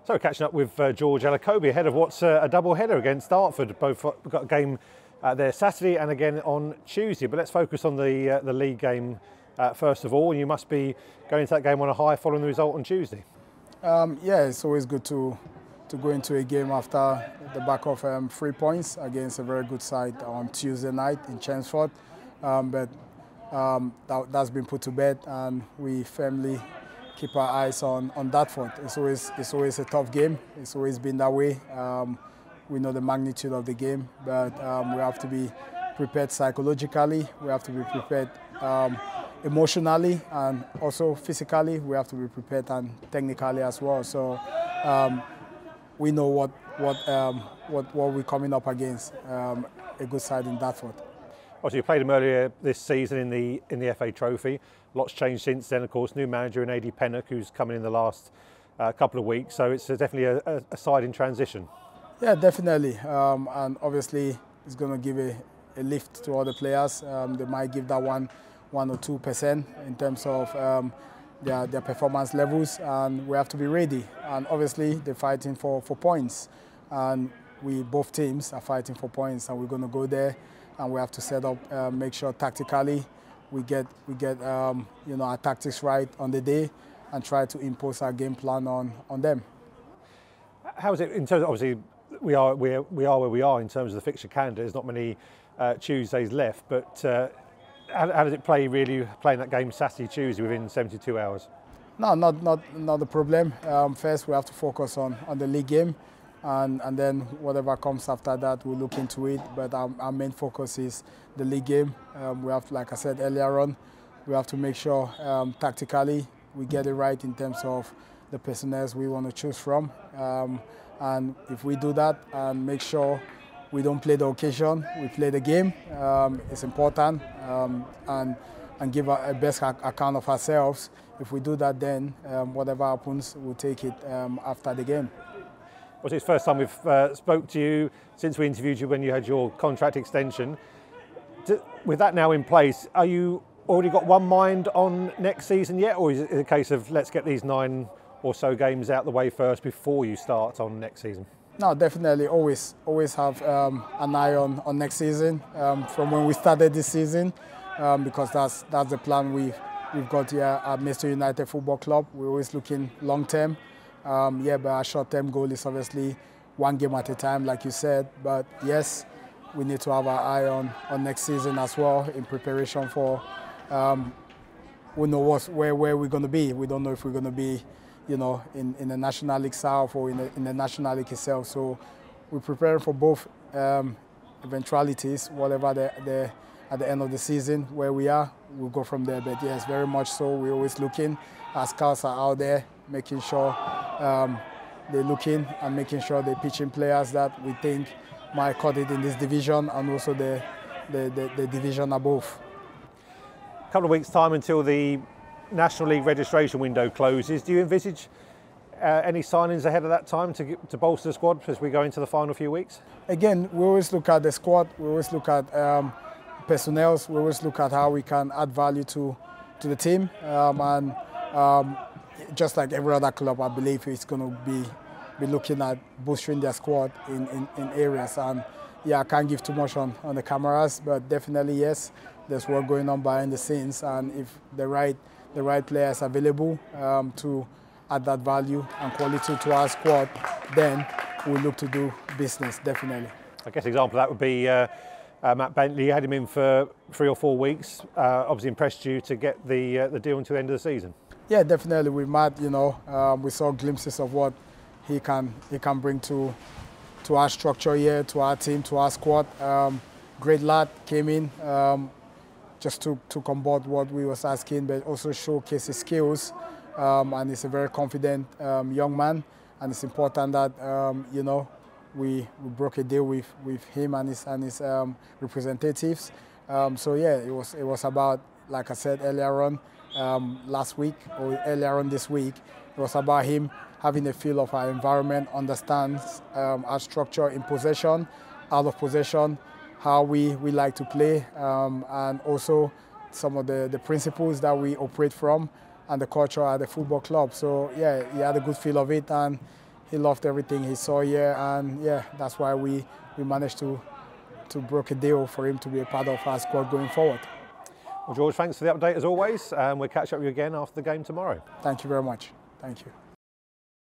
So catching up with George Elokobi ahead of what's a double header against Dartford. Both got a game there Saturday and again on Tuesday. But let's focus on the league game first of all. You must be going into that game on a high following the result on Tuesday. Yeah, it's always good to go into a game after the back of 3 points against a very good side on Tuesday night in Chelmsford. That's been put to bed, and we firmly keep our eyes on Dartford. It's always a tough game. It's always been that way. We know the magnitude of the game, but we have to be prepared psychologically. We have to be prepared emotionally, and also physically. We have to be prepared and technically as well. So we know what we're coming up against. A good side in Dartford. Obviously, you played them earlier this season in the FA Trophy. Lots changed since then, of course. New manager in Adi Pennock, who's come in the last couple of weeks. So it's definitely a side in transition. Yeah, definitely. And obviously, it's going to give a lift to all the players. They might give that 1 or 2% in terms of their performance levels, and we have to be ready. And obviously, they're fighting for points, and both teams are fighting for points, and we're going to go there, and we have to set up, make sure tactically we get our tactics right on the day, and try to impose our game plan on them. How is it in terms of, obviously we are where we are in terms of the fixture calendar? There's not many Tuesdays left, but how does it play really playing that game Saturday, Tuesday within 72 hours? No, not a problem. First we have to focus on the league game, and then whatever comes after that we'll look into it. But our main focus is the league game. We have to, like I said earlier on, we have to make sure tactically we get it right in terms of the personnel we want to choose from. And if we do that and make sure we don't play the occasion, we play the game, it's important, and give a best account of ourselves. If we do that, then whatever happens, we'll take it after the game. Well, it's the first time we've spoke to you since we interviewed you when you had your contract extension. With that now in place, are you already got one mind on next season yet, or is it a case of let's get these 9 or so games out the way first before you start on next season? No, definitely. Always have an eye on next season from when we started this season, because that's the plan we've got here at Maidstone United Football Club. We're always looking long term. But our short-term goal is obviously 1 game at a time, like you said. But yes, we need to have our eye on next season as well in preparation for. We know where we're going to be. We don't know if we're going to be, in the National League South or in the National League itself. So we're preparing for both eventualities, whatever at the end of the season where we are, we'll go from there. But yes, very much so. We're always looking. Our scouts are out there making sure they're looking and making sure they're pitching players that we think might cut it in this division and also the division above. A couple of weeks' time until the National League registration window closes. Do you envisage any signings ahead of that time to bolster the squad as we go into the final few weeks? Again, we always look at the squad. We always look at personnel. We always look at how we can add value to the team. Just like every other club, I believe it's going to be looking at boosting their squad in areas. And yeah, I can't give too much on the cameras, but definitely yes, there's work going on behind the scenes. And if the right players available to add that value and quality to our squad, then we'll look to do business, definitely. I guess an example of that would be Matt Bentley. You had him in for 3 or 4 weeks. Obviously impressed you to get the deal until the end of the season. Yeah, definitely. With Matt, we saw glimpses of what he can bring to our structure here, to our team, to our squad. Great lad, came in, just took on board what we was asking, but also showcase his skills. And he's a very confident young man, and it's important that we broke a deal with him and his representatives. So yeah, it was about, like I said earlier on, last week or earlier on this week, it was about him having a feel of our environment, understands our structure in possession, out of possession, how we like to play, and also some of the principles that we operate from and the culture at the football club. So yeah, he had a good feel of it, and he loved everything he saw here, and yeah, that's why we managed to broke a deal for him to be a part of our squad going forward. Well, George, thanks for the update as always, and we'll catch up with you again after the game tomorrow. Thank you very much. Thank you.